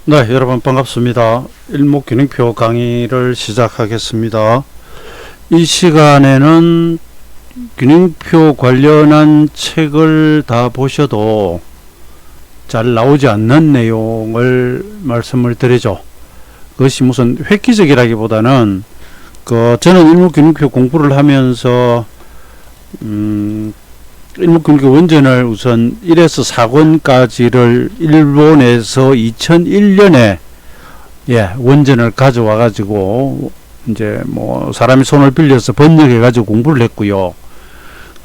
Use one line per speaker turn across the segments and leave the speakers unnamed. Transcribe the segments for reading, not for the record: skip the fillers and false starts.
네, 여러분 반갑습니다. 일목균형표 강의를 시작하겠습니다. 이 시간에는 균형표 관련한 책을 다 보셔도 잘 나오지 않는 내용을 말씀을 드리죠. 그것이 무슨 획기적이라기보다는 저는 일목균형표 공부를 하면서 일목균형표 원전을 우선 1에서 4권까지를 일본에서 2001년에 원전을 가져와 가지고 이제 뭐 사람이 손을 빌려서 번역해 가지고 공부를 했고요.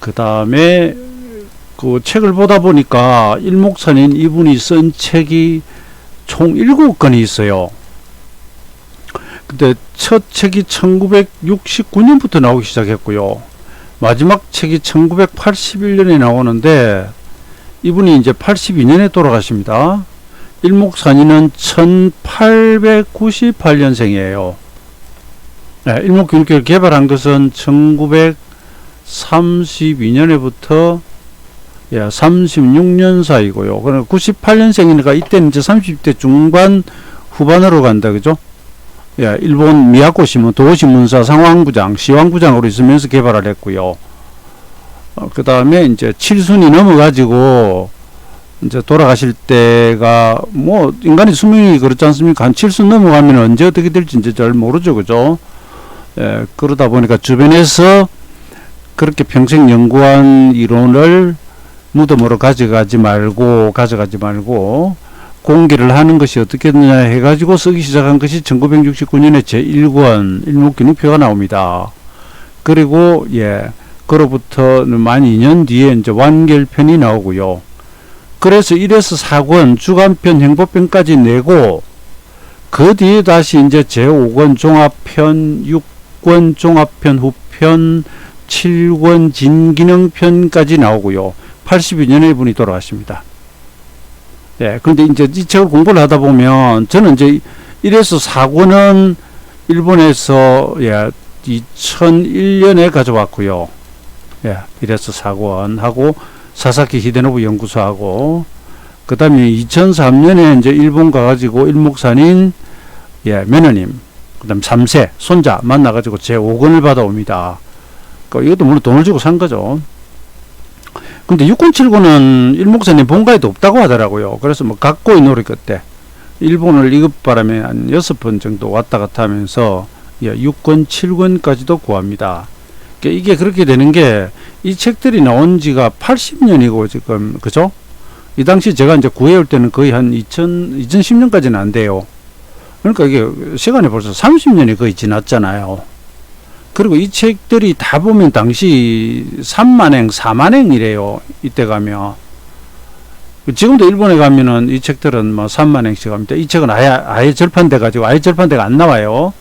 그 다음에 그 책을 보다 보니까 일목산인 이분이 쓴 책이 총 7권이 있어요. 근데 첫 책이 1969년부터 나오기 시작했고요. 마지막 책이 1981년에 나오는데 이분이 이제 82년에 돌아가십니다. 일목산인은 1898년생이에요. 네, 일목균형표를 개발한 것은 1932년에부터 36년 사이고요. 그러니까 98년생이니까 이때는 이제 30대 중반 후반으로 간다, 그죠? 일본 미야코 신문 도시문사 상황부장, 시황부장으로 있으면서 개발을 했고요. 그 다음에 이제 7순이 넘어가지고 이제 돌아가실 때가 뭐 인간의 수명이 그렇지 않습니까? 한 7순 넘어가면 언제 어떻게 될지 이제 잘 모르죠, 그죠? 그러다 보니까 주변에서 그렇게 평생 연구한 이론을 무덤으로 가져가지 말고 공개를 하는 것이 어떻겠느냐 해가지고 쓰기 시작한 것이 1969년에 제1권 일목균형표가 나옵니다. 그리고 그로부터는 만 2년 뒤에 이제 완결편이 나오고요. 그래서 1에서 4권 주간편 행보편까지 내고 그 뒤에 다시 이제 제5권 종합편, 6권 종합편 후편, 7권 진기능편까지 나오고요. 82년에 이분이 돌아가십니다. 그런데 이제 이 책을 공부를 하다 보면 저는 이제 1에서 4권은 일본에서 2001년에 가져왔고요. 1에서 4권 하고 사사키 히데노부 연구소하고 그 다음에 2003년에 이제 일본 가가지고 일목산인 며느님 그 다음 3세 손자 만나가지고 제5권을 받아옵니다. 이것도 물론 돈을 주고 산 거죠. 근데 6권 7권은 일목산인 본가에도 없다고 하더라고요. 그래서 뭐 갖고의 노력 끝에 일본을 이것 바람에 한 6번 정도 왔다 갔다 하면서 6권 7권까지도 구합니다. 이게 그렇게 되는 게 이 책들이 나온 지가 80년이고 지금 그죠? 이 당시 제가 이제 구해올 때는 거의 한 2010년까지는 안 돼요. 그러니까 이게 시간이 벌써 30년이 거의 지났잖아요. 그리고 이 책들이 다 보면 당시 3만행, 4만행이래요. 이때 가면. 지금도 일본에 가면은 이 책들은 뭐 3만행씩 합니다. 이 책은 아예 절판돼 가지고 아예 절판돼가 안 나와요.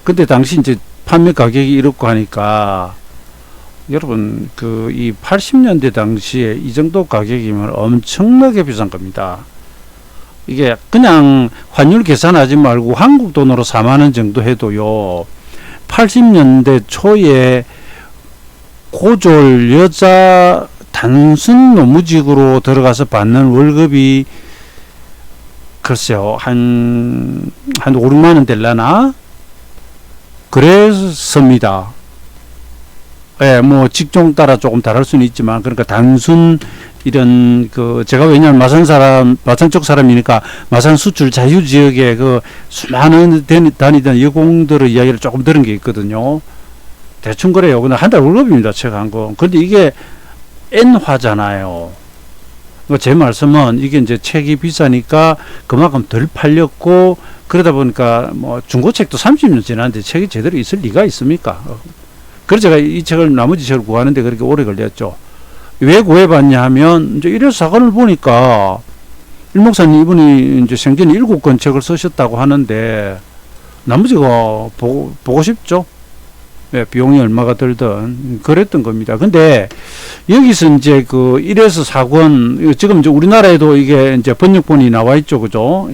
근데 당시 이제 판매 가격이 이렇고 하니까 여러분 이 80년대 당시에 이 정도 가격이면 엄청나게 비싼 겁니다. 이게 그냥 환율 계산하지 말고 한국 돈으로 4만원 정도 해도요. 80년대 초에 고졸 여자 단순 노무직으로 들어가서 받는 월급이 글쎄요 한 5, 6만원 될라나? 그랬습니다. 뭐 직종 따라 조금 다를 수는 있지만 그러니까 단순 이런 제가 왜냐면 마산 쪽 사람이니까 마산 수출 자유 지역에 수많은 다니던 여공들의 이야기를 조금 들은 게 있거든요. 대충 그래요. 근데 한 달 월급입니다. 제가 한 거. 근데 이게 N화잖아요. 제 말씀은 이게 이제 책이 비싸니까 그만큼 덜 팔렸고 그러다 보니까 뭐 중고책도 30년 지났는데 책이 제대로 있을 리가 있습니까? 그래서 제가 이 책을 나머지 책을 구하는데 그렇게 오래 걸렸죠. 왜 구해봤냐 하면, 이제 1에서 4권을 보니까, 일목사님 이분이 이제 생전에 7권 책을 쓰셨다고 하는데, 나머지가 보고 싶죠? 비용이 얼마가 들든, 그랬던 겁니다. 근데, 여기서 이제 1에서 4권, 지금 이제 우리나라에도 이게 이제 번역본이 나와 있죠, 그죠?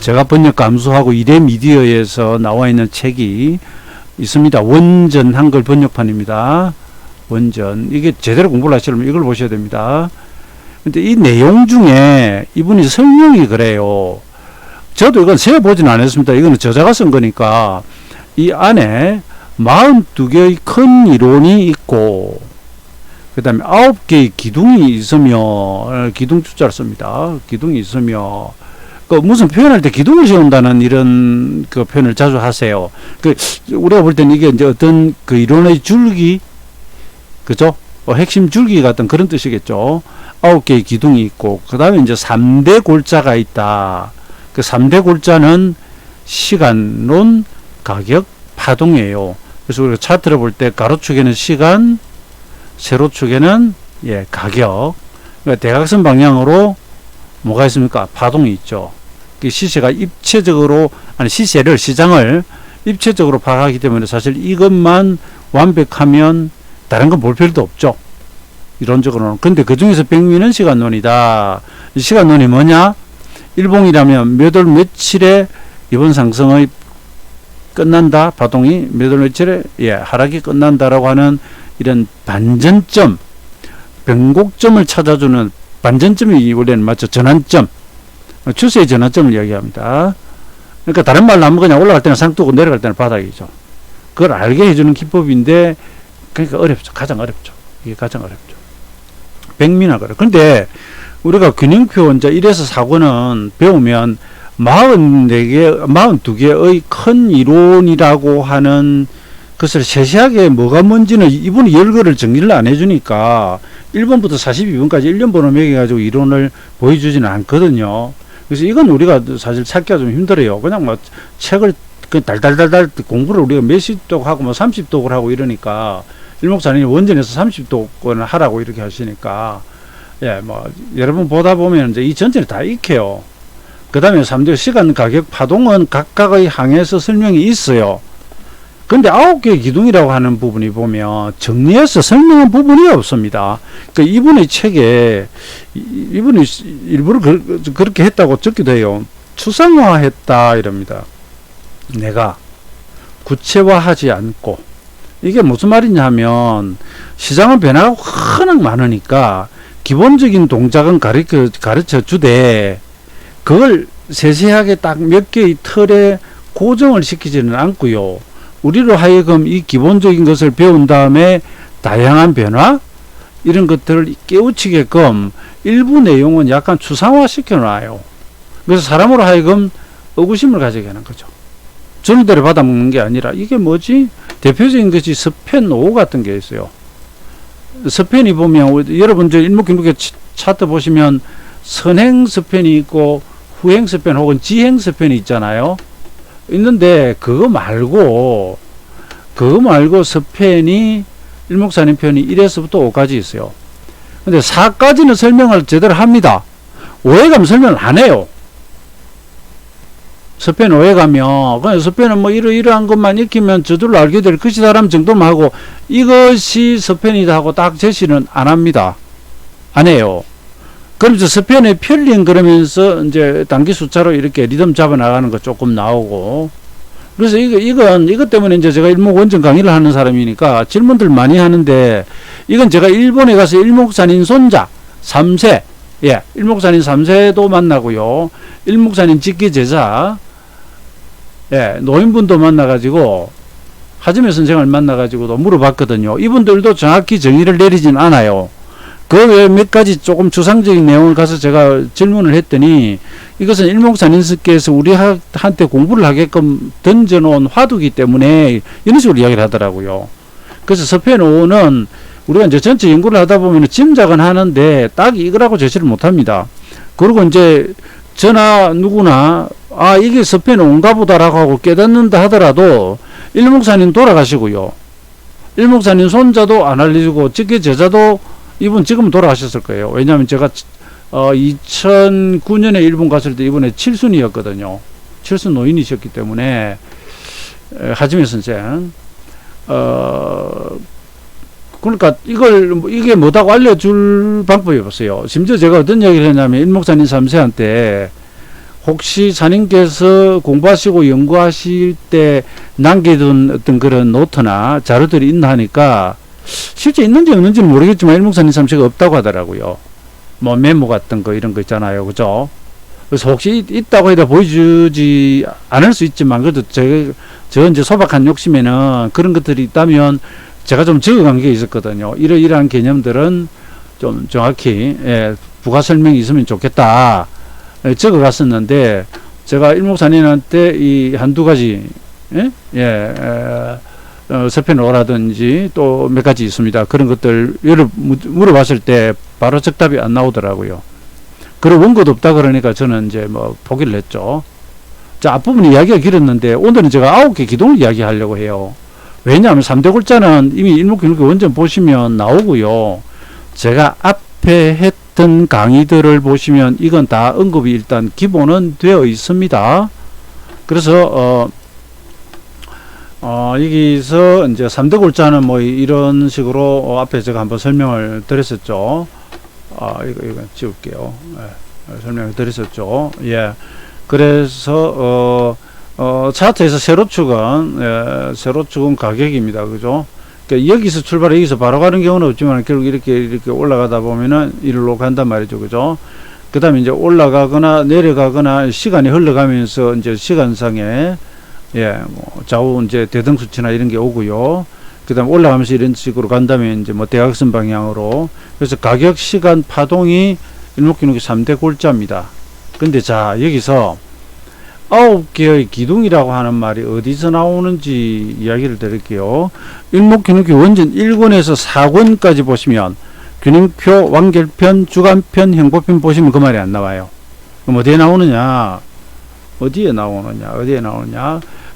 제가 번역 감수하고 이래 미디어에서 나와 있는 책이 있습니다. 원전 한글 번역판입니다. 원전. 이게 제대로 공부를 하시려면 이걸 보셔야 됩니다. 근데 이 내용 중에 이분이 설명이 그래요. 저도 이건 세어보진 않았습니다. 이거는 저자가 쓴 거니까 이 안에 42개의 큰 이론이 있고 그 다음에 9개의 기둥이 있으며 기둥 주자를 씁니다. 기둥이 있으며 그 무슨 표현할 때 기둥을 세운다는 이런 그 표현을 자주 하세요. 그 우리가 볼 때는 이게 이제 어떤 그 이론의 줄기 그죠? 핵심 줄기 같은 그런 뜻이겠죠. 9개의 기둥이 있고 그 다음에 이제 3대 골자가 있다. 그 3대 골자는 시간론, 가격, 파동이에요. 그래서 우리가 차트를 볼 때 가로축에는 시간, 세로축에는 가격. 그러니까 대각선 방향으로 뭐가 있습니까? 파동이 있죠. 시세가 입체적으로 시장을 입체적으로 파악하기 때문에 사실 이것만 완벽하면 다른 건 볼 필요도 없죠. 이론적으로는. 근데 그 중에서 백미는 시간론이다. 이 시간론이 뭐냐? 일봉이라면 몇 월 며칠에 이번 상승의 끝난다. 파동이 몇 월 며칠에 하락이 끝난다라고 하는 이런 반전점, 변곡점을 찾아주는 반전점이 원래는 맞죠. 전환점, 추세의 전환점을 이야기합니다. 그러니까 다른 말로 하면 그냥 올라갈 때는 상투고 내려갈 때는 바닥이죠. 그걸 알게 해주는 기법인데 그러니까 어렵죠. 가장 어렵죠. 이게 가장 어렵죠. 백미나 그래. 근데 우리가 균형표 이제 1에서 4권은 배우면 42개의 큰 이론이라고 하는 것을 세세하게 뭐가 뭔지는 이분이 10개를 정리를 안 해주니까 1번부터 42번까지 1년 번호 매겨가지고 이론을 보여주지는 않거든요. 그래서 이건 우리가 사실 찾기가 좀 힘들어요. 그냥 뭐 책을 달달달달 공부를 우리가 몇십 독 하고 뭐 30독을 하고 이러니까 일목사님이 원전에서 30독을 하라고 이렇게 하시니까 뭐 여러분 보다 보면 이제 이 전체를 다 익혀요. 그 다음에 3대 시간, 가격, 파동은 각각의 항에서 설명이 있어요. 근데 9개의 기둥이라고 하는 부분이 보면 정리해서 설명한 부분이 없습니다. 그러니까 이분의 책에 이분이 일부러 그렇게 했다고 적기도 해요. 추상화했다 이럽니다. 내가 구체화하지 않고 이게 무슨 말이냐 하면 시장은 변화가 워낙 많으니까 기본적인 동작은 가르쳐 주되 그걸 세세하게 딱 몇 개의 틀에 고정을 시키지는 않고요. 우리로 하여금 이 기본적인 것을 배운 다음에 다양한 변화 이런 것들을 깨우치게끔 일부 내용은 약간 추상화 시켜놔요. 그래서 사람으로 하여금 의구심을 가지게 하는 거죠. 주는 대로 받아먹는 게 아니라 이게 뭐지? 대표적인 것이 스펜 5 같은 게 있어요. 스펜이 보면 여러분들 일목균목의 차트 보시면 선행 스펜이 있고 후행 스펜 혹은 지행 스펜이 있잖아요. 있는데 그거 말고 스펜이 일목사님 편이 1에서부터 5까지 있어요. 근데 4까지는 설명을 제대로 합니다. 5에 가면 설명을 안 해요. 스펜 5에 가면 그냥 스펜은 뭐 이러이러한 것만 익히면 저절로 알게 될 것이다라는 정도만 하고 이것이 스펜이다 하고 딱 제시는 안 합니다. 안 해요. 그러면서 스펜의 편린 그러면서 이제 단기 숫자로 이렇게 리듬 잡아 나가는 거 조금 나오고 그래서 이것 때문에 이제 제가 일목 원전 강의를 하는 사람이니까 질문들 많이 하는데 이건 제가 일본에 가서 일목산인 손자 3세 일목산인 3세도 만나고요. 일목산인 직계 제자 노인분도 만나가지고 하지메 선생을 만나가지고도 물어봤거든요. 이분들도 정확히 정의를 내리진 않아요. 그 외에 몇 가지 조금 추상적인 내용을 가서 제가 질문을 했더니 이것은 일목산인스께서 우리한테 공부를 하게끔 던져놓은 화두기 때문에 이런 식으로 이야기를 하더라고요. 그래서 서펜 5는 우리가 이제 전체 연구를 하다 보면 짐작은 하는데 딱 이거라고 제시를 못합니다. 그리고 이제 저나 누구나 이게 서펜 5인가 보다라고 하고 깨닫는다 하더라도 일목산인 돌아가시고요. 일목산인 손자도 안 알려주고 직계 제자도 이분 지금 돌아가셨을 거예요. 왜냐하면 제가 2009년에 일본 갔을 때 이번에 칠순이었거든요. 칠순 노인이셨기 때문에 하지메 선생 그러니까 이게 뭐다고 알려줄 방법이 없어요. 심지어 제가 어떤 얘기를 했냐면 일목사님 3세한테 혹시 사님께서 공부하시고 연구하실 때 남겨둔 어떤 그런 노트나 자료들이 있나 하니까 실제 있는지 없는지는 모르겠지만 일목사님 3세가 없다고 하더라고요. 뭐 메모 같은 거 이런 거 있잖아요. 그죠? 그래서 혹시 있다고 해도 보여주지 않을 수 있지만, 그래도 저 이제 소박한 욕심에는 그런 것들이 있다면 제가 좀 적어간 게 있었거든요. 이러이러한 개념들은 좀 정확히, 예, 부가 설명이 있으면 좋겠다. 예, 적어갔었는데, 제가 일목산인한테 이 한두 가지, 서편오라든지 또 몇 가지 있습니다. 그런 것들 물어봤을 때 바로 적답이 안 나오더라고요. 그리고 원고도 없다 그러니까 저는 이제 뭐 포기를 했죠. 자, 앞부분 이야기가 길었는데 오늘은 제가 9개 기둥을 이야기하려고 해요. 왜냐하면 3대 골자는 이미 일목균형교 원전 보시면 나오고요. 제가 앞에 했던 강의들을 보시면 이건 다 언급이 일단 기본은 되어 있습니다. 그래서 여기서 이제 3대 골자는 뭐 이런 식으로 앞에 제가 한번 설명을 드렸었죠. 이거 지울게요. 예, 설명을 드렸었죠. 예. 그래서, 차트에서 세로축은 가격입니다. 그죠? 그러니까 여기서 출발해 여기서 바로 가는 경우는 없지만 결국 이렇게 올라가다 보면은 이리로 간단 말이죠. 그죠? 그 다음에 이제 올라가거나 내려가거나 시간이 흘러가면서 이제 시간상에, 예, 뭐 좌우 이제 대등수치나 이런 게 오고요. 그 다음에 올라가면서 이런 식으로 간다면 이제 뭐 대각선 방향으로. 그래서 가격, 시간, 파동이 일목균형교 3대 골자입니다. 근데 자, 여기서 9개의 기둥이라고 하는 말이 어디서 나오는지 이야기를 드릴게요. 일목균형교 원전 1권에서 4권까지 보시면 균형표, 완결편, 주간편, 행보편 보시면 그 말이 안 나와요. 그럼 어디에 나오느냐?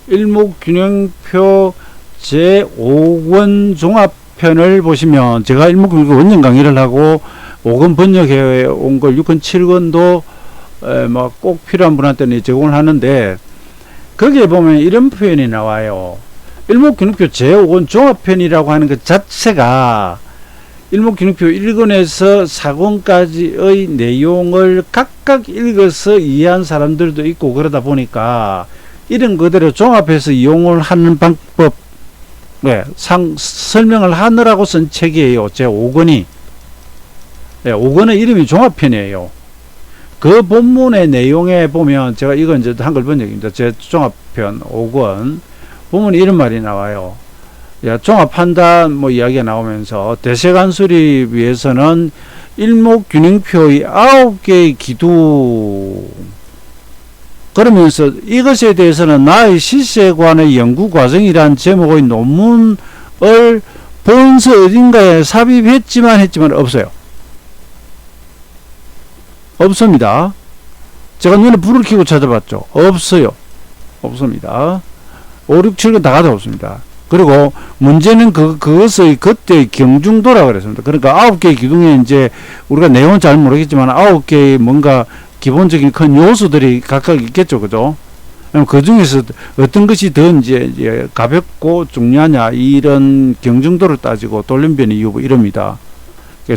일목균형표 제5권 종합편을 보시면 제가 일목균형교 원전 강의를 하고 5권 번역해 온 걸 6권, 7권도 뭐 꼭 필요한 분한테는 제공을 하는데 거기에 보면 이런 표현이 나와요. 일목균형표 제5권 종합편이라고 하는 것 자체가 일목균형표 1권에서 4권까지의 내용을 각각 읽어서 이해한 사람들도 있고 그러다 보니까 이런 그대로 종합해서 이용을 하는 방법, 설명을 하느라고 쓴 책이에요. 제5권이. 네, 5권의 이름이 종합편이에요. 그 본문의 내용에 보면 제가 이건 이제 한글 번역입니다. 제 종합편 5권 보면 이런 말이 나와요. 야, 종합한다 뭐 이야기가 나오면서 대세간 수립 위해서는 일목균형표의 9개의 기둥, 그러면서 이것에 대해서는 나의 시세관의 연구 과정이란 제목의 논문을 본서 어딘가에 삽입했지만 없어요. 없습니다. 제가 눈에 불을 켜고 찾아봤죠. 없어요. 없습니다. 5, 6, 7권 다 가도 없습니다. 그리고 문제는 그것의 그때의 경중도라 그랬습니다. 그러니까 9개의 기둥에 이제 우리가 내용은 잘 모르겠지만 9개의 뭔가 기본적인 큰 요소들이 각각 있겠죠. 그죠? 그 중에서 어떤 것이 더 이제 가볍고 중요하냐 이런 경중도를 따지고 돌림변의 이유 이럽니다.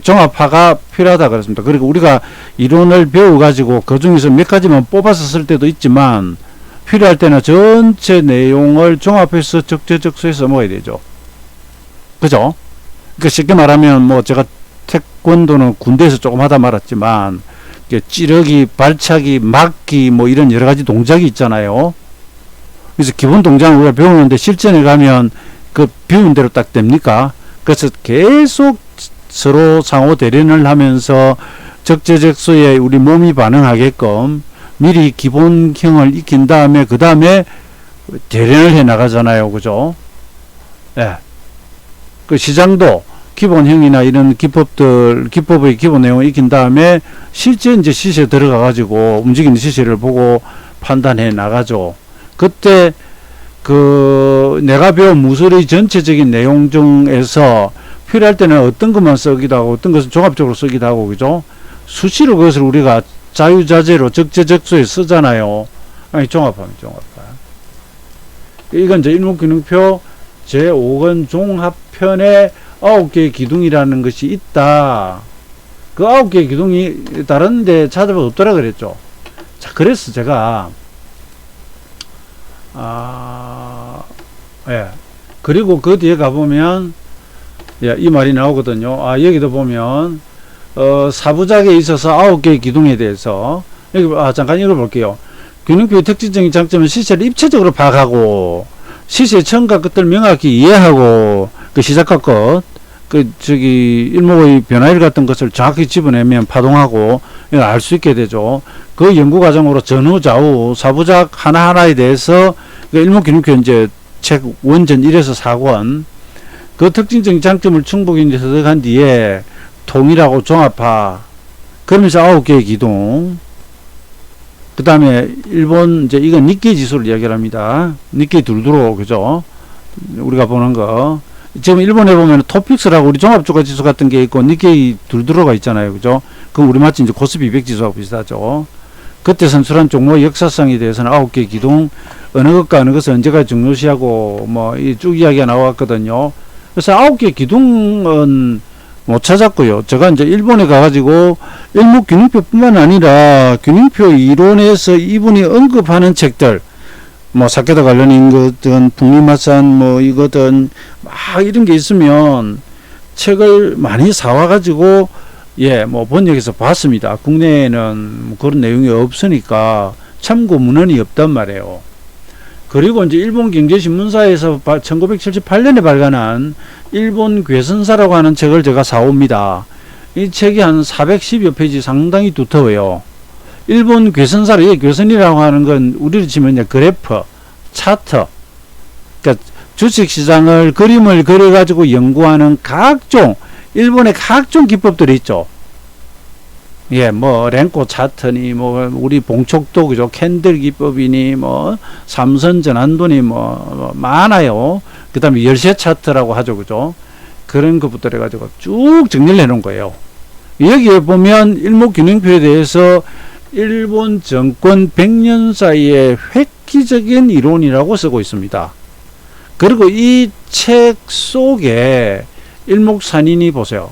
종합화가 필요하다 그랬습니다. 그리고 우리가 이론을 배워가지고 그 중에서 몇 가지만 뽑아서 쓸 때도 있지만 필요할 때는 전체 내용을 종합해서 적재적소에 써먹어야 되죠. 그죠? 그러니까 쉽게 말하면 뭐 제가 태권도는 군대에서 조금 하다 말았지만 찌르기, 발차기, 막기 뭐 이런 여러 가지 동작이 있잖아요. 그래서 기본 동작을 우리가 배우는데 실전에 가면 그 배운 대로 딱 됩니까? 그래서 계속 서로 상호 대련을 하면서 적재적소에 우리 몸이 반응하게끔 미리 기본형을 익힌 다음에 그 다음에 대련을 해 나가잖아요. 그죠? 예. 그 시장도 기본형이나 이런 기법의 기본 내용을 익힌 다음에 실제 이제 시세에 들어가 가지고 움직이는 시세를 보고 판단해 나가죠. 그때 그 내가 배운 무술의 전체적인 내용 중에서 필요할 때는 어떤 것만 쓰기도 하고 어떤 것은 종합적으로 쓰기도 하고 그죠? 수시로 그것을 우리가 자유자재로 적재적소에 쓰잖아요. 아니 종합하면 종합화. 이건 이제 일목균형표 제5권 종합편에 9개의 기둥이라는 것이 있다. 그 9개의 기둥이 다른 데 찾아봐도 없더라 그랬죠. 자, 그래서 제가 예. 그리고 그 뒤에 가보면 예, 이 말이 나오거든요. 여기도 보면 사부작에 있어서 9개의 기둥에 대해서 여기, 잠깐 읽어볼게요. 균형표의 특징적인 장점은 시세를 입체적으로 파악하고, 시세의 처음과 끝을 명확히 이해하고, 그 시작과 끝, 일목의 변화일 같은 것을 정확히 집어내면 파동하고, 이걸 알 수 있게 되죠. 그 연구 과정으로 전후, 좌우, 사부작 하나하나에 대해서, 일목균형표 이제 책 원전 1에서 4권, 그 특징적인 장점을 충분히 이제 습득한 뒤에 통일하고 종합화, 그러면서 9개의 기둥, 그 다음에 일본 이제 이건 니케이 지수를 이야기를 합니다. 니케이 둘두로, 그죠? 우리가 보는 거. 지금 일본에 보면 토픽스라고 우리 종합주가 지수 같은 게 있고 니케이 둘두로가 있잖아요. 그죠? 그럼 우리 마치 이제 코스피 200 지수하고 비슷하죠. 그때 선출한 종목의 역사성에 대해서는 9개의 기둥, 어느 것과 어느 것을 언제까지 중요시하고 뭐 쭉 이야기가 나왔거든요. 그래서 9개 기둥은 못 찾았고요. 제가 이제 일본에 가가지고 일목균형표뿐만 아니라 균형표 이론에서 이분이 언급하는 책들, 뭐 사케다 관련인 거든 북미마산 뭐 이거든 막 이런 게 있으면 책을 많이 사와가지고 뭐 번역해서 봤습니다. 국내에는 그런 내용이 없으니까 참고 문헌이 없단 말이에요. 그리고 이제 일본 경제신문사에서 1978년에 발간한 일본 괴선사라고 하는 책을 제가 사옵니다. 이 책이 한 410여 페이지 상당히 두터워요. 일본 괴선사를, 이 괴선이라고 하는 건 우리로 치면 이제 그래프, 차트, 그러니까 주식시장을 그림을 그려가지고 연구하는 각종, 일본의 각종 기법들이 있죠. 뭐 랭코 차트니 뭐 우리 봉촉도 그죠, 캔들 기법이니 뭐 삼선 전환도니 뭐 많아요. 그다음에 열쇠 차트라고 하죠, 그죠? 그런 것부터 해가지고 쭉 정리를 해놓은 거예요. 여기에 보면 일목균형표에 대해서 일본 정권 100년 사이의 획기적인 이론이라고 쓰고 있습니다. 그리고 이 책 속에 일목산인이 보세요.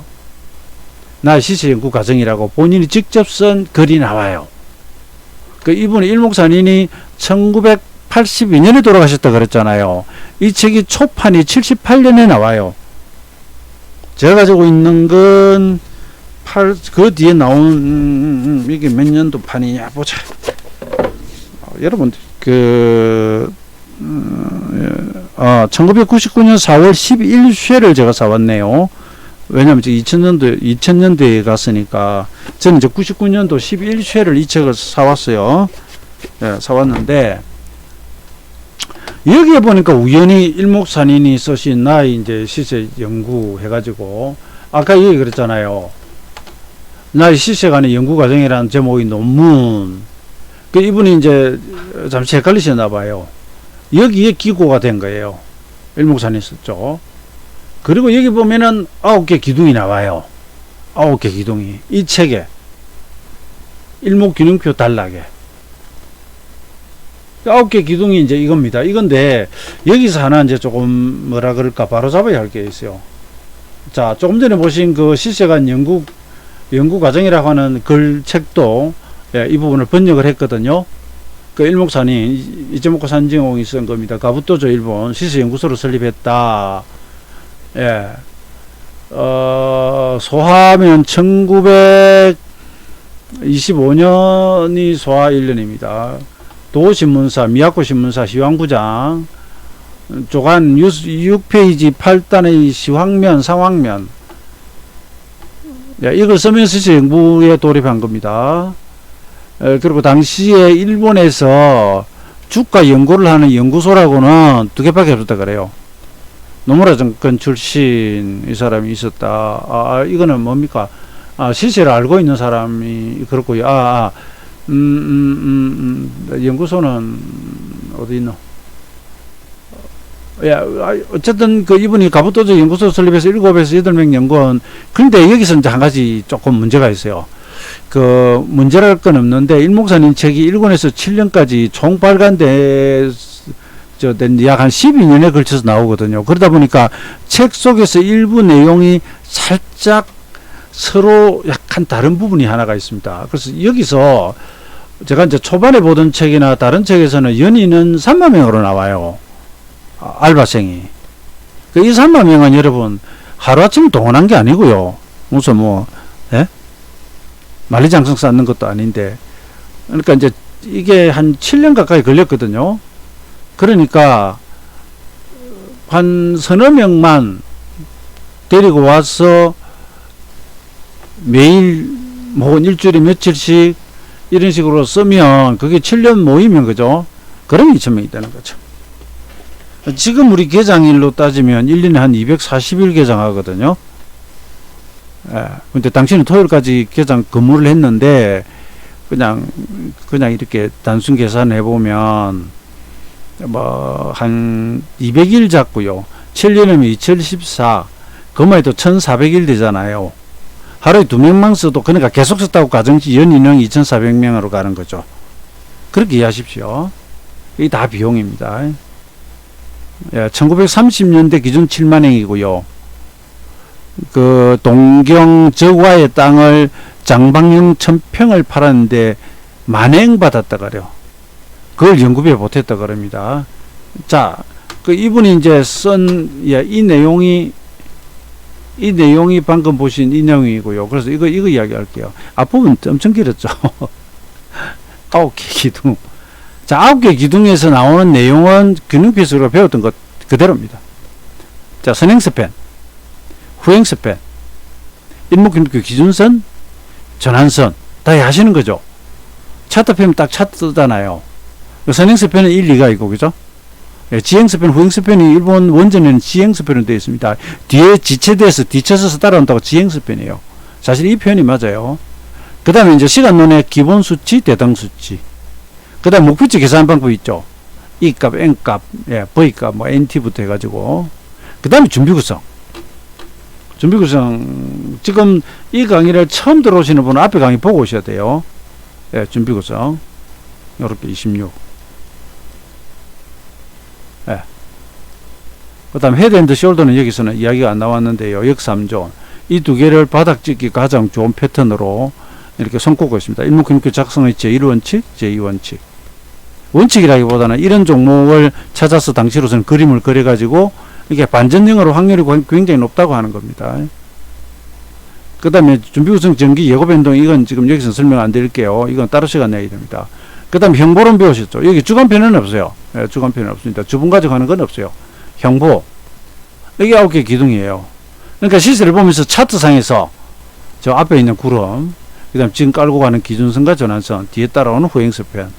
나 시세 연구 과정이라고 본인이 직접 쓴 글이 나와요. 그 이분이 일목산인이 1982년에 돌아가셨다 그랬잖아요. 이 책이 초판이 78년에 나와요. 제가 가지고 있는 건 그 뒤에 나온 이게 몇 년도 판이냐 보자. 여러분 1999년 4월 11쇄를 제가 사왔네요. 왜냐면 2000년대에 갔으니까 저는 이제 99년도 11쇄를 이 책을 사왔어요. 사왔는데 여기에 보니까 우연히 일목산인이 쓰신 나의 이제 시세 연구 해가지고 아까 얘기 그랬잖아요. 나의 시세 간의 연구 과정이라는 제목의 논문. 그 이분이 이제 잠시 헷갈리셨나 봐요. 여기에 기고가 된 거예요. 일목산인이 썼죠. 그리고 여기 보면은 9개 기둥이 나와요. 9개 기둥이. 이 책에. 일목균형표 단락에. 9개 기둥이 이제 이겁니다. 이건데, 여기서 하나 이제 조금 뭐라 그럴까, 바로 잡아야 할 게 있어요. 자, 조금 전에 보신 그 시세관 연구 과정이라고 하는 글 책도, 이 부분을 번역을 했거든요. 그 일목산인, 이제목고 산증홍이 쓴 겁니다. 가부토조 일본 시세연구소를 설립했다. 소하면 1925년이 소하 1년입니다. 도신문사, 미야코 신문사 시황부장, 조간 6페이지 8단의 시황면, 상황면. 이걸 쓰면서 연구에 돌입한 겁니다. 그리고 당시에 일본에서 주가 연구를 하는 연구소라고는 2개밖에 없었다 그래요. 노무라 정권 출신 이 사람이 있었다. 이거는 뭡니까? 시세를 알고 있는 사람이 그렇고요. 연구소는 어디 있노? 어쨌든 그 이분이 가부토조 연구소 설립해서 7에서 8명 연구원. 그런데 여기서 이제 한 가지 조금 문제가 있어요. 그 문제랄 건 없는데 일목산인 책이 1권에서 7년까지 총 발간된 약 한 12년에 걸쳐서 나오거든요. 그러다 보니까 책 속에서 일부 내용이 살짝 서로 약간 다른 부분이 하나가 있습니다. 그래서 여기서 제가 이제 초반에 보던 책이나 다른 책에서는 연인은 3만 명으로 나와요. 알바생이. 이 3만 명은 여러분 하루아침에 동원한 게 아니고요. 무슨 만리장성 쌓는 것도 아닌데 그러니까 이제 이게 한 7년 가까이 걸렸거든요. 그러니까 한 서너 명만 데리고 와서 매일 혹은 일주일에 며칠씩 이런 식으로 쓰면 그게 7년 모이면 그죠? 그럼 2,000명이 되는 거죠. 지금 우리 개장일로 따지면 1년에 한 240일 개장하거든요. 예. 근데 당신은 토요일까지 개장 근무를 했는데 그냥 이렇게 단순 계산해 보면 뭐 한 200일 잡고요. 7년이면 2014, 그만 해도 1400일 되잖아요. 하루에 2명만 써도, 그러니까 계속 썼다고 가정시 연인은 2400명으로 가는 거죠. 그렇게 이해하십시오. 이게 다 비용입니다. 예, 1930년대 기준 7만행이고요. 그 동경 저과의 땅을 장방령 1000평을 팔았는데 만행 받았다 그래요. 그걸 연구비에 보탰다 그럽니다. 자, 그 이분이 이제 쓴 이 내용이 방금 보신 이 내용이고요. 그래서 이거 이야기할게요. 앞부분 엄청 길었죠. 9개 기둥. 자, 9개 기둥에서 나오는 내용은 균형필수로 배웠던 것 그대로입니다. 자, 선행스팬, 후행스팬, 일목균형표 기준선, 전환선 다 하시는 거죠. 차트 펴면 딱 차트잖아요. 선행스팬은 1, 2가 있고, 그죠? 예, 지행스팬, 후행스팬이 일본 원전에는 지행스팬으로 되어 있습니다. 뒤에 지체돼서 뒤쳐서 따라온다고 지행스팬이에요. 사실 이 표현이 맞아요. 그 다음에 이제 시간론의 기본 수치, 대당 수치. 그 다음에 목표치 계산 방법 있죠. E값, N값, 예, V값, 뭐 NT부터 해가지고. 그 다음에 준비구성. 준비구성. 지금 이 강의를 처음 들어오시는 분은 앞에 강의 보고 오셔야 돼요. 예, 준비구성. 요렇게 26. 예. 그 다음 헤드 앤드 숄더는 여기서는 이야기가 안 나왔는데요. 역삼존. 이 두 개를 바닥 찍기 가장 좋은 패턴으로 이렇게 손꼽고 있습니다. 일목균형표 작성의 제1원칙, 제2원칙. 원칙이라기보다는 이런 종목을 찾아서 당시로서는 그림을 그려가지고 이게 반전형으로 확률이 굉장히 높다고 하는 겁니다. 그 다음에 준비구성 전기 예고 변동, 이건 지금 여기서 설명 안 드릴게요. 이건 따로 시간 내야 됩니다. 그 다음에 형보론 배우셨죠. 여기 주간편은 없어요. 예, 주간편은 없습니다. 주분 가지고 하는 건 없어요. 형보. 여기 9개 기둥이에요. 그러니까 시세를 보면서 차트상에서 저 앞에 있는 구름, 그 다음 지금 깔고 가는 기준선과 전환선, 뒤에 따라오는 후행스팬,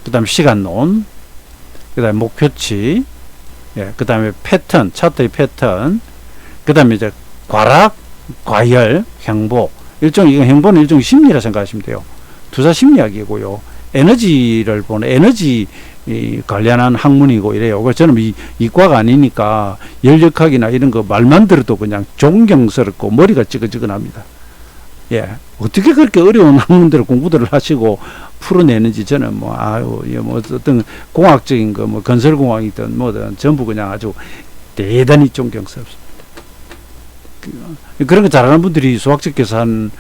그 다음에 시간론, 그 다음에 목표치, 예, 그 다음에 패턴, 차트의 패턴, 그 다음에 이제 과락, 과열, 행보. 이건 행보는 일종의 심리라 생각하시면 돼요. 투자 심리학이고요. 에너지를 보는 에너지 관련한 학문이고 이래요. 그래서 저는 이과가 아니니까 열역학이나 이런 거 말만 들어도 그냥 존경스럽고 머리가 찌긋찌긋합니다. 예. 어떻게 그렇게 어려운 학문들을 공부들을 하시고 풀어내는지 저는 뭐 어떤 공학적인 거 뭐 건설공학이든 뭐든 전부 그냥 아주 대단히 존경스럽습니다. 그런 거 잘하는 분들이 수학적 계산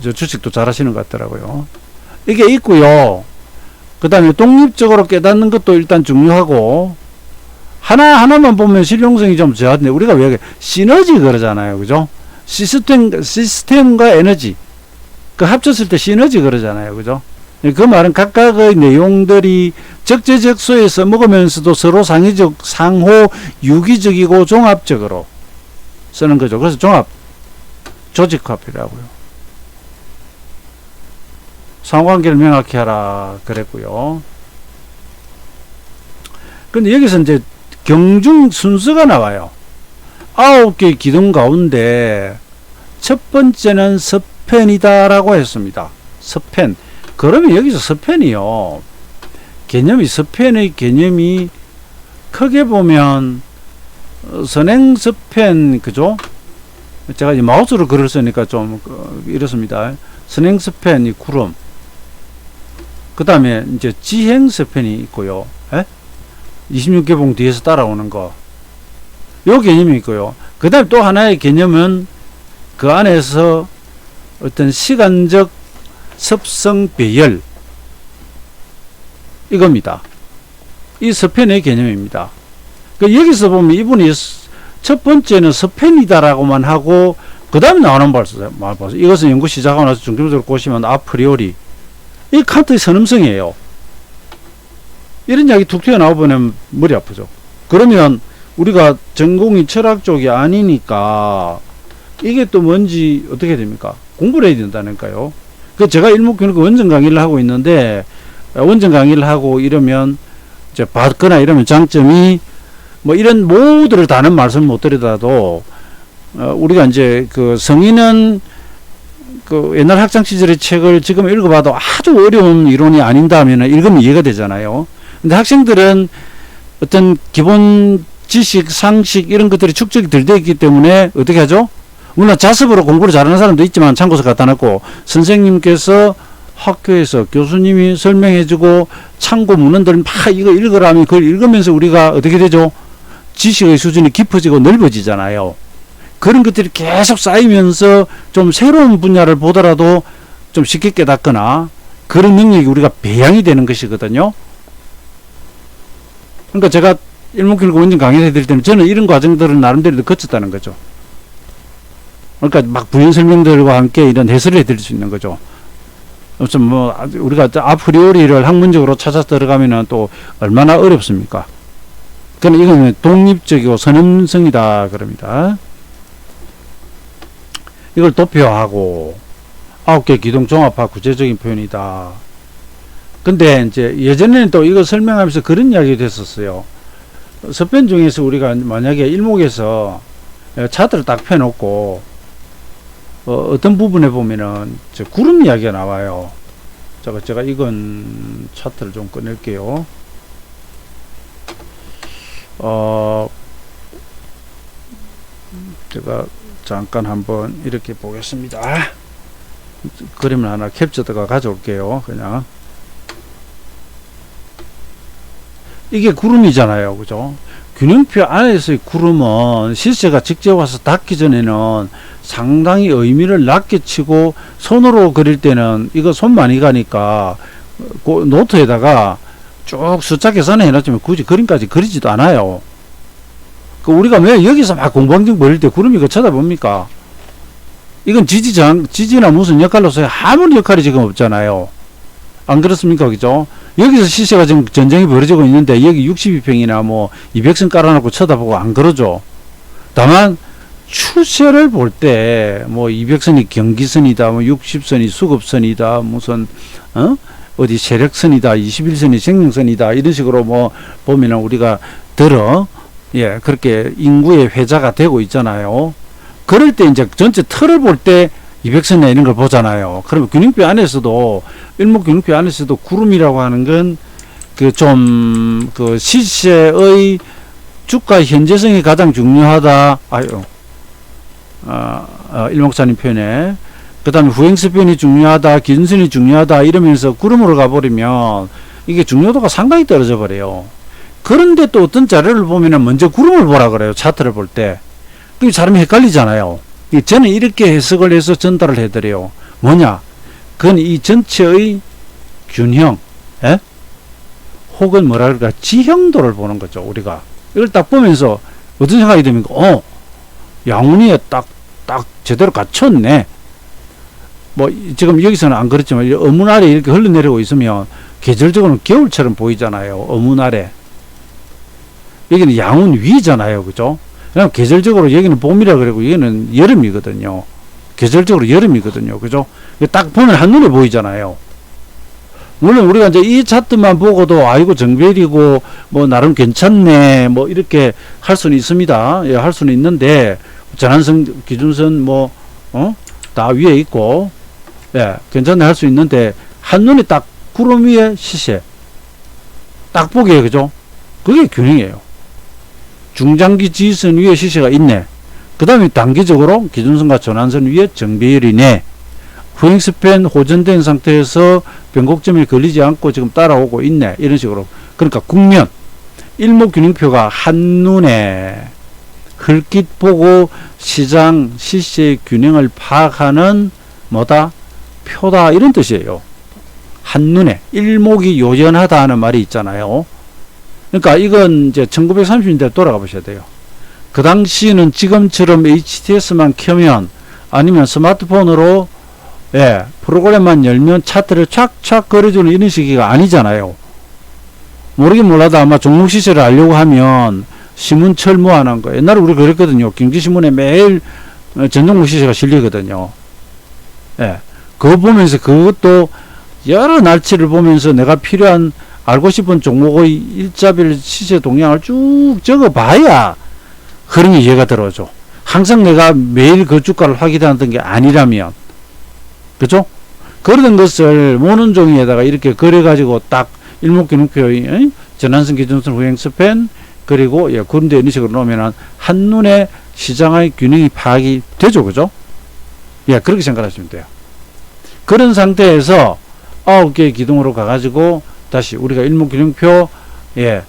저 주식도 잘하시는 것 같더라고요. 이게 있고요. 그 다음에 독립적으로 깨닫는 것도 일단 중요하고, 하나만 보면 실용성이 좀 저하던데, 우리가 왜 시너지 그러잖아요. 그죠? 시스템과 에너지. 그 합쳤을 때 시너지 그러잖아요. 그죠? 그 말은 각각의 내용들이 적재적소에 써먹으면서도 서로 상호 유기적이고 종합적으로 쓰는 거죠. 그래서 종합, 조직화폐라고요. 상호관계를 명확히 하라 그랬고요. 근데 여기서 이제 경중 순서가 나와요. 9개 기둥 가운데 첫 번째는 서펜이다라고 했습니다. 서펜. 그러면 여기서 서펜이요. 서펜의 개념이 크게 보면 선행서펜, 그죠? 제가 이 마우스로 글을 쓰니까 좀 이렇습니다. 선행서펜이 구름. 그 다음에 이제 지행서펜이 있고요. 26개봉 뒤에서 따라오는 거. 요 개념이 있고요. 그 다음에 또 하나의 개념은 그 안에서 어떤 시간적 습성 배열. 이겁니다. 이 서펜의 개념입니다. 여기서 보면 이분이 첫 번째는 서펜이다라고만 하고 그 다음에 나오는 말 보세요. 이것은 연구 시작하고 나서 중점적으로 보시면 아프리오리. 이 칸트의 선음성이에요. 이런 이야기 툭 튀어나오면 머리 아프죠. 그러면 우리가 전공이 철학 쪽이 아니니까 이게 또 뭔지 어떻게 됩니까? 공부를 해야 된다니까요. 그 제가 일목균형과 원전 강의를 하고 있는데 원전 강의를 하고 이러면 이제 받거나 이러면 장점이 뭐 이런 모두를 다는 말씀 못 드리더라도 우리가 이제 그 성인은 그 옛날 학창 시절의 책을 지금 읽어봐도 아주 어려운 이론이 아닌다면 읽으면 이해가 되잖아요. 근데 학생들은 어떤 기본 지식, 상식 이런 것들이 축적이 덜 되어 있기 때문에 어떻게 하죠? 물론 자습으로 공부를 잘하는 사람도 있지만 참고서 갖다 놓고 선생님께서 학교에서 교수님이 설명해주고 참고 문헌들 막 이거 읽으라 하면 그걸 읽으면서 우리가 어떻게 되죠? 지식의 수준이 깊어지고 넓어지잖아요. 그런 것들이 계속 쌓이면서 좀 새로운 분야를 보더라도 좀 쉽게 깨닫거나 그런 능력이 우리가 배양이 되는 것이거든요. 그러니까 제가 일목균형과 원전 강의를 해드릴 때는 저는 이런 과정들을 나름대로 거쳤다는 거죠. 그러니까 막 부연 설명들과 함께 이런 해설을 해드릴 수 있는 거죠. 무슨 뭐 우리가 아프리오리를 학문적으로 찾아 들어가면은 또 얼마나 어렵습니까? 그러니까 이거는 독립적이고 선언성이다 그럽니다. 이걸 도표하고 9개 기동 종합화 구체적인 표현이다. 근데 이제 예전에는 또 이거 설명하면서 그런 이야기가 됐었어요. 서편 중에서 우리가 만약에 일목에서 차트를 딱 펴놓고 어떤 부분에 보면은 구름 이야기가 나와요. 제가 이건 차트를 좀 꺼낼게요. 제가 잠깐 한번 이렇게 보겠습니다. 그림을 하나 캡처다가 가져올게요. 그냥 이게 구름이잖아요. 그죠? 균형표 안에서의 구름은 실체가 직접 와서 닿기 전에는 상당히 의미를 낮게 치고 손으로 그릴 때는 이거 손 많이 가니까 그 노트에다가 쭉 숫자 계산해 해놨지만 굳이 그림까지 그리지도 않아요. 그 우리가 왜 여기서 막 공방정 벌일 때 구름이 그 쳐다봅니까? 이건 지지나 무슨 역할로서 아무런 역할이 지금 없잖아요. 안 그렇습니까? 그죠? 여기서 시세가 지금 전쟁이 벌어지고 있는데 여기 62평이나 뭐 200선 깔아놓고 쳐다보고 안 그러죠. 다만 추세를 볼 때 뭐 200선이 경기선이다, 뭐 60선이 수급선이다, 무슨 어디 세력선이다, 21선이 생명선이다 이런 식으로 뭐 보면은 우리가 그렇게 인구의 회자가 되고 있잖아요. 그럴 때 이제 전체 틀을 볼 때 200선이나 이런 걸 보잖아요. 그러면 균형표 안에서도 일목균형표 안에서도 구름이라고 하는 건 그 시세의 주가 현재성이 가장 중요하다. 일목사님 표현에 그 다음에 후행스편이 중요하다, 기준선이 중요하다 이러면서 구름으로 가버리면 이게 중요도가 상당히 떨어져 버려요. 그런데 또 어떤 자료를 보면은 먼저 구름을 보라 그래요. 차트를 볼 때. 그럼 사람이 헷갈리잖아요. 저는 이렇게 해석을 해서 전달을 해드려요. 뭐냐? 그건 이 전체의 균형, 혹은 뭐라 그럴까, 지형도를 보는 거죠, 우리가. 이걸 딱 보면서 어떤 생각이 듭니까? 양운이에 딱 제대로 갖췄네. 뭐, 지금 여기서는 안 그렇지만, 어문 아래 이렇게 흘러내리고 있으면, 계절적으로는 겨울처럼 보이잖아요, 어문 아래. 여기는 양운 위잖아요, 그죠? 그냥 계절적으로 여기는 봄이라 그러고 여기는 여름이거든요. 계절적으로 여름이거든요. 그죠? 딱 보면 한눈에 보이잖아요. 물론 우리가 이제 이 차트만 보고도 아이고 정별이고 뭐 나름 괜찮네 뭐 이렇게 할 수는 있습니다. 예, 할 수는 있는데 전환선 기준선 뭐 다 위에 있고 괜찮네 할 수 있는데 한눈에 딱 구름 위에 시세 딱 보기에 그죠? 그게 균형이에요. 중장기 지지선 위에 시세가 있네. 그 다음에 단기적으로 기준선과 전환선 위에 정배열이네. 후행스팬 호전된 상태에서 변곡점에 걸리지 않고 지금 따라오고 있네. 이런 식으로. 그러니까 국면 일목균형표가 한눈에 흘낏 보고 시장 시세의 균형을 파악하는 뭐다? 표다. 이런 뜻이에요. 한눈에 일목이 요연하다 하는 말이 있잖아요. 그러니까 이건 이제 1930년대 돌아가 보셔야 돼요. 그 당시에는 지금처럼 HTS만 켜면 아니면 스마트폰으로 예, 프로그램만 열면 차트를 촥촥 그려주는 이런 식이가 아니잖아요. 모르긴 몰라도 아마 종목 시세를 알려고 하면 신문 철무하는 거. 옛날에 우리 그랬거든요. 경기신문에 매일 전 종목 시세가 실리거든요. 예, 그거 보면서 그것도 여러 날치를 보면서 내가 필요한 알고 싶은 종목의 일자별 시세 동향을 쭉 적어봐야 그런 게 이해가 들어오죠. 항상 내가 매일 그 주가를 확인하던 게 아니라면, 그죠? 그러던 것을 모는 종이에다가 이렇게 그려가지고 딱 일목균형표의 전환선, 기준선, 후행스팬, 그리고 예, 그런 데 이런 식으로 놓으면 한눈에 시장의 균형이 파악이 되죠, 그죠? 예, 그렇게 생각하시면 돼요. 그런 상태에서 9개의 기둥으로 가가지고 다시 우리가 일목균형표, 예,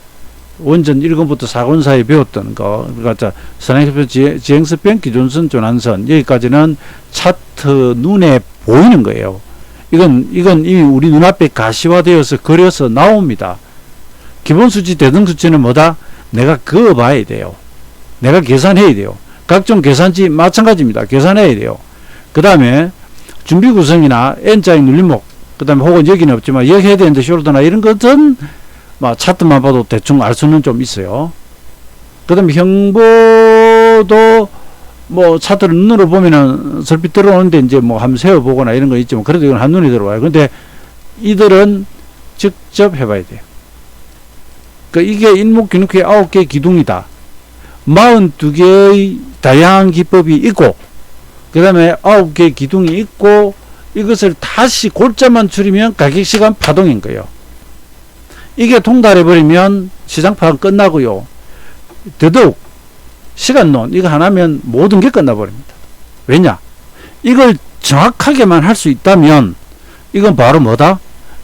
원전 1권부터 4권 사이에 배웠던 거, 그러니까 선행표, 지행스팬, 기준선, 전환선, 여기까지는 차트 눈에 보이는 거예요. 이건 이미 우리 눈앞에 가시화되어서 그려서 나옵니다. 기본수치, 대등수치는 뭐다? 내가 그어봐야 돼요. 내가 계산해야 돼요. 각종 계산치 마찬가지입니다. 계산해야 돼요. 그 다음에 준비구성이나 N자의 눌림목, 그 다음에 혹은 여기는 없지만 여기 해야 되는데 숄더나 이런 것은 차트만 봐도 대충 알 수는 좀 있어요. 그 다음에 형보도 차트를 눈으로 보면은 설빛 들어오는데 이제 한번 세워보거나 이런 거 있지만 그래도 이건 한눈에 들어와요. 근데 이들은 직접 해봐야 돼요. 그러니까 이게 일목균형표의 9개의 기둥이다. 42개의 다양한 기법이 있고, 그 다음에 9개의 기둥이 있고, 이것을 다시 골자만 줄이면 가격시간 파동인 거예요. 이게 통달해버리면 시장 파악 끝나고요. 더더욱 시간론 이거 하나면 모든 게 끝나버립니다. 왜냐? 이걸 정확하게만 할 수 있다면 이건 바로 뭐다?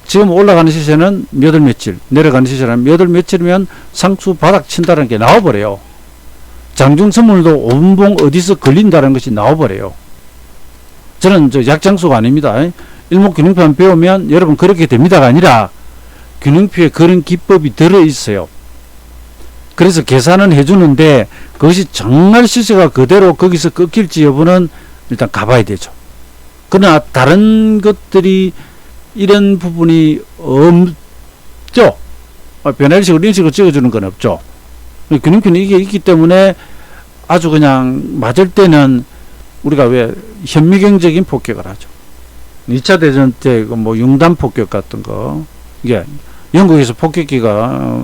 지금 올라가는 시세는 몇 월 며칠, 내려가는 시세는 몇 월 며칠이면 상수 바닥 친다는 게 나와버려요. 장중 선물도 5분봉 어디서 걸린다는 것이 나와버려요. 저는 약장수가 아닙니다. 일목균형표만 배우면 여러분 그렇게 됩니다가 아니라 균형표에 그런 기법이 들어있어요. 그래서 계산은 해주는데 그것이 정말 시세가 그대로 거기서 꺾일지 여부는 일단 가봐야 되죠. 그러나 다른 것들이 이런 부분이 없죠. 변화일식으로 이런 식으로 찍어주는 건 없죠. 균형표는 이게 있기 때문에 아주 그냥 맞을 때는 우리가 왜 현미경적인 폭격을 하죠. 2차 대전 때 융단 폭격 같은 거, 이게 영국에서 폭격기가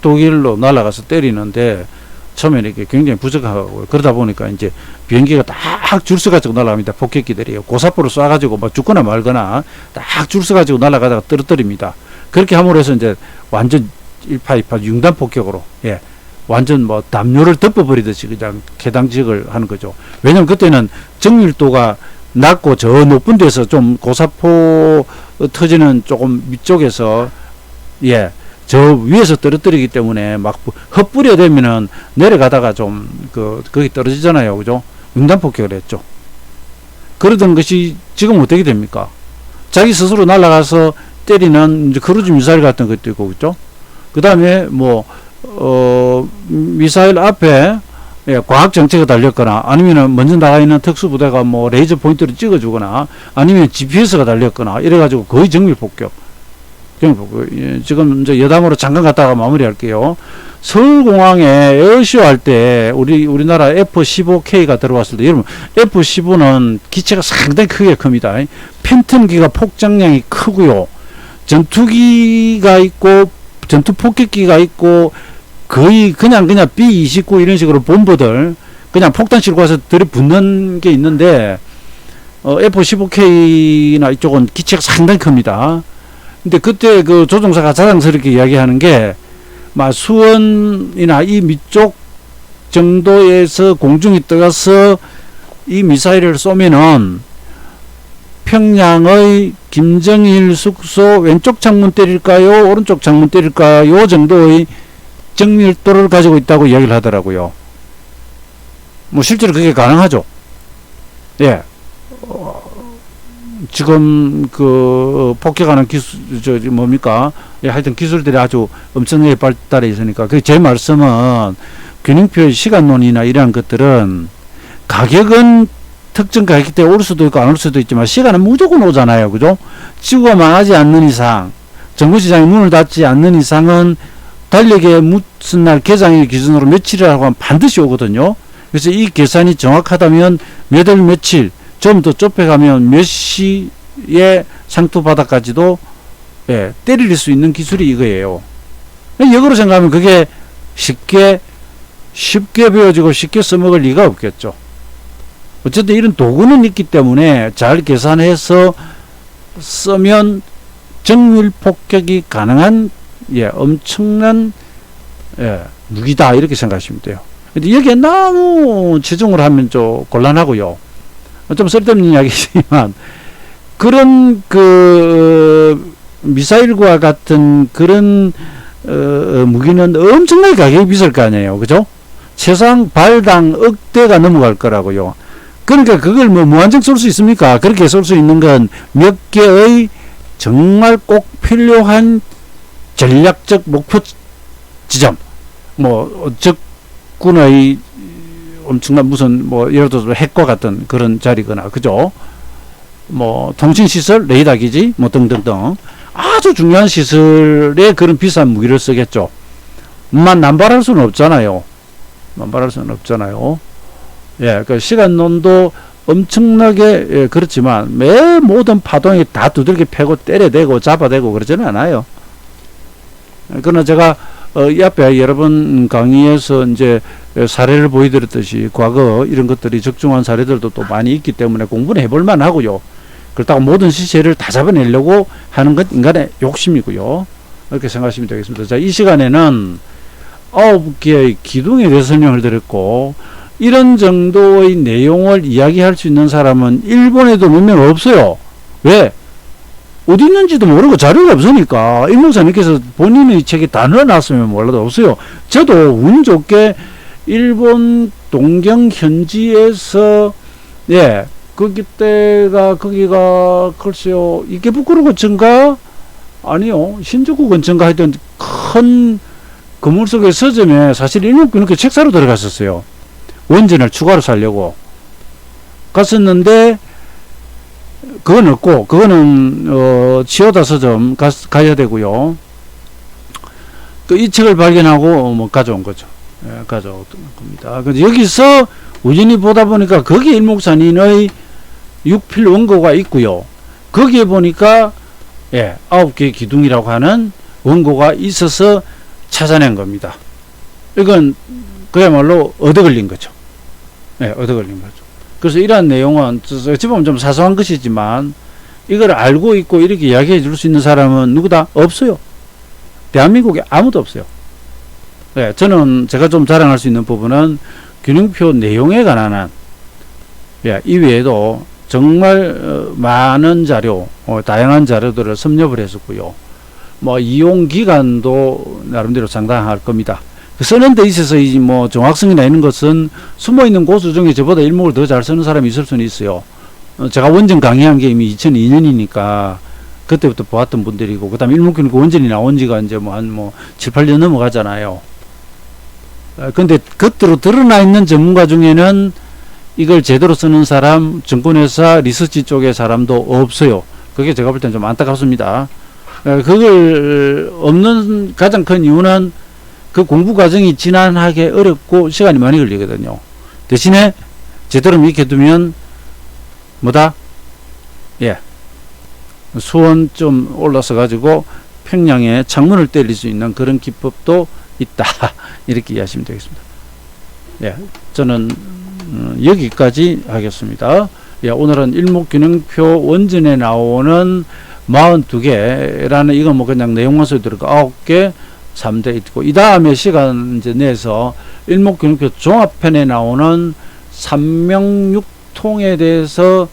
독일로 날아가서 때리는데 처음에는 이게 굉장히 부족하고 그러다 보니까 이제 비행기가 딱 줄 서가지고 날아갑니다. 폭격기들이요. 고사포를 쏴가지고 죽거나 말거나 딱 줄 서가지고 날아가다가 떨어뜨립니다. 그렇게 함으로 해서 이제 완전 1파 융단 폭격으로, 예, 완전 담요를 덮어버리듯이 그냥 개당직을 하는 거죠. 왜냐면 그때는 정밀도가 낮고 저 높은 데서 좀 고사포 터지는 조금 밑쪽에서, 예, 저 위에서 떨어뜨리기 때문에 막 헛뿌려 되면은 내려가다가 좀 거기 떨어지잖아요. 그죠? 융단 폭격을 했죠. 그러던 것이 지금 어떻게 됩니까? 자기 스스로 날아가서 때리는 이제 크루즈 미사일 같은 것도 있고, 그죠? 그 다음에 미사일 앞에, 예, 과학 정체가 달렸거나 아니면은 먼저 나가 있는 특수부대가 레이저 포인트를 찍어주거나 아니면 GPS가 달렸거나 이래가지고 거의 정밀 폭격. 예, 지금 이제 여담으로 잠깐 갔다가 마무리할게요. 서울공항에 에어쇼 할 때 우리나라 F-15K가 들어왔을 때, 여러분 F-15는 기체가 상당히 크게 큽니다. 팬텀기가 폭장량이 크고요. 전투기가 있고 전투 폭격기가 있고 거의 그냥 B-29 이런 식으로 본부들 그냥 폭탄 싣고 와서 들이붙는 게 있는데 F-15K나 이쪽은 기체가 상당히 큽니다. 근데 그때 그 조종사가 자랑스럽게 이야기하는 게 수원이나 이 밑쪽 정도에서 공중에 떠가서 이 미사일을 쏘면은 평양의 김정일 숙소 왼쪽 창문 때릴까요? 오른쪽 창문 때릴까요? 정도의 정밀도를 가지고 있다고 이야기를 하더라고요. 실제로 그게 가능하죠. 예. 지금 폭격하는 기술, 예, 하여튼 기술들이 아주 엄청나게 발달해 있으니까, 제 말씀은 균형표의 시간론이나 이러한 것들은 가격은 특정 가격 때 올 수도 있고 안 올 수도 있지만 시간은 무조건 오잖아요. 그죠? 지구가 망하지 않는 이상, 정부시장이 문을 닫지 않는 이상은 달력에 무슨 날 개장일 기준으로 며칠이라고 하면 반드시 오거든요. 그래서 이 계산이 정확하다면 몇 월 며칠, 좀 더 좁혀가면 몇 시에 상투 바닥까지도 예, 때릴 수 있는 기술이 이거예요. 역으로 생각하면 그게 쉽게 배워지고 쉽게 써먹을 리가 없겠죠. 어쨌든 이런 도구는 있기 때문에 잘 계산해서 쓰면 정밀 폭격이 가능한 예, 엄청난 예, 무기다 이렇게 생각하시면 돼요. 근데 여기에 너무 치중을 하면 좀 곤란하고요. 좀 쓸데없는 이야기지만 그런 그 미사일과 같은 그런 무기는 엄청나게 가격이 비쌀 거 아니에요. 그죠? 최소한 발당 억대가 넘어갈 거라고요. 그러니까 그걸 뭐 무한정 쏠 수 있습니까? 그렇게 쏠 수 있는 건 몇 개의 정말 꼭 필요한 전략적 목표 지점, 뭐 적군의 엄청난 무슨 뭐 예를 들어서 핵과 같은 그런 자리거나 그죠? 뭐 통신시설, 레이더 기지 뭐 등등등 아주 중요한 시설에 그런 비싼 무기를 쓰겠죠. 남발할 수는 없잖아요. 예, 그 시간론도 엄청나게 예, 그렇지만 매 모든 파동이 다 두들겨 패고 때려대고 잡아대고 그러지는 않아요. 그러나 제가 이 앞에 여러 번 강의에서 이제 사례를 보여드렸듯이 과거 이런 것들이 적중한 사례들도 또 많이 있기 때문에 공부는 해볼 만하고요. 그렇다고 모든 시세를 다 잡아내려고 하는 건 인간의 욕심이고요. 이렇게 생각하시면 되겠습니다. 자, 이 시간에는 9개의 기둥에 대해서 설명을 드렸고 이런 정도의 내용을 이야기할 수 있는 사람은 일본에도 몇 명 없어요. 왜? 어디 있는지도 모르고 자료가 없으니까 일목사님께서 본인의 책에 다 넣어놨으면 몰라도 없어요. 저도 운 좋게 일본 동경 현지에서 예 거기가 글쎄요 이케부쿠로 근처인가 아니요 신주쿠 근처인가 하여튼 큰 건물 속의 서점에 사실 일목교는 책 사러 들어갔었어요. 원전을 추가로 살려고 갔었는데 그건 없고 그거는 치오다 서점 가야 되고요. 그 이 책을 발견하고 뭐 가져온 거죠. 예, 가져온 겁니다. 그래서 여기서 우연히 보다 보니까 거기에 일목산인의 육필 원고가 있고요. 거기에 보니까 예, 9개의 기둥이라고 하는 원고가 있어서 찾아낸 겁니다. 이건 그야말로 얻어 걸린 거죠. 예, 얻어 걸린 거죠. 그래서 이러한 내용은 어찌 보면 좀 사소한 것이지만 이걸 알고 있고 이렇게 이야기해 줄 수 있는 사람은 누구다? 없어요. 대한민국에 아무도 없어요. 네, 저는 제가 좀 자랑할 수 있는 부분은 균형표 내용에 관한 예, 이외에도 정말 많은 자료, 다양한 자료들을 섭렵을 했었고요. 뭐 이용 기간도 나름대로 상당할 겁니다. 쓰는 데 있어서 이 뭐 정확성이나 있는 것은 숨어 있는 고수 중에 저보다 일목을 더 잘 쓰는 사람이 있을 수는 있어요. 제가 원전 강의한 게 이미 2002년이니까 그때부터 보았던 분들이고, 그 다음에 일목교니까 원전이 나온 지가 이제 뭐 한 7, 8년 넘어가잖아요. 근데 겉으로 드러나 있는 전문가 중에는 이걸 제대로 쓰는 사람, 증권회사 리서치 쪽의 사람도 없어요. 그게 제가 볼 때는 좀 안타깝습니다. 그걸 없는 가장 큰 이유는 그 공부 과정이 지난하게 어렵고 시간이 많이 걸리거든요. 대신에 제대로 익혀두면 뭐다? 예, 수원 좀 올라서 가지고 평양에 창문을 때릴 수 있는 그런 기법도 있다. 이렇게 이해하시면 되겠습니다. 예, 저는 여기까지 하겠습니다. 예, 오늘은 일목균형표 원전에 나오는 42개라는 이건 뭐 그냥 내용만 써드리고 9개 3대 있고, 이 다음에 시간 이제 내서 일목균형표 종합편에 나오는 삼명육통에 대해서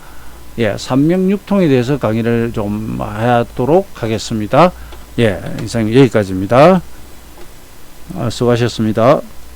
삼명육통에 대해서 강의를 좀 하도록 하겠습니다. 예, 이상 여기까지입니다. 수고하셨습니다.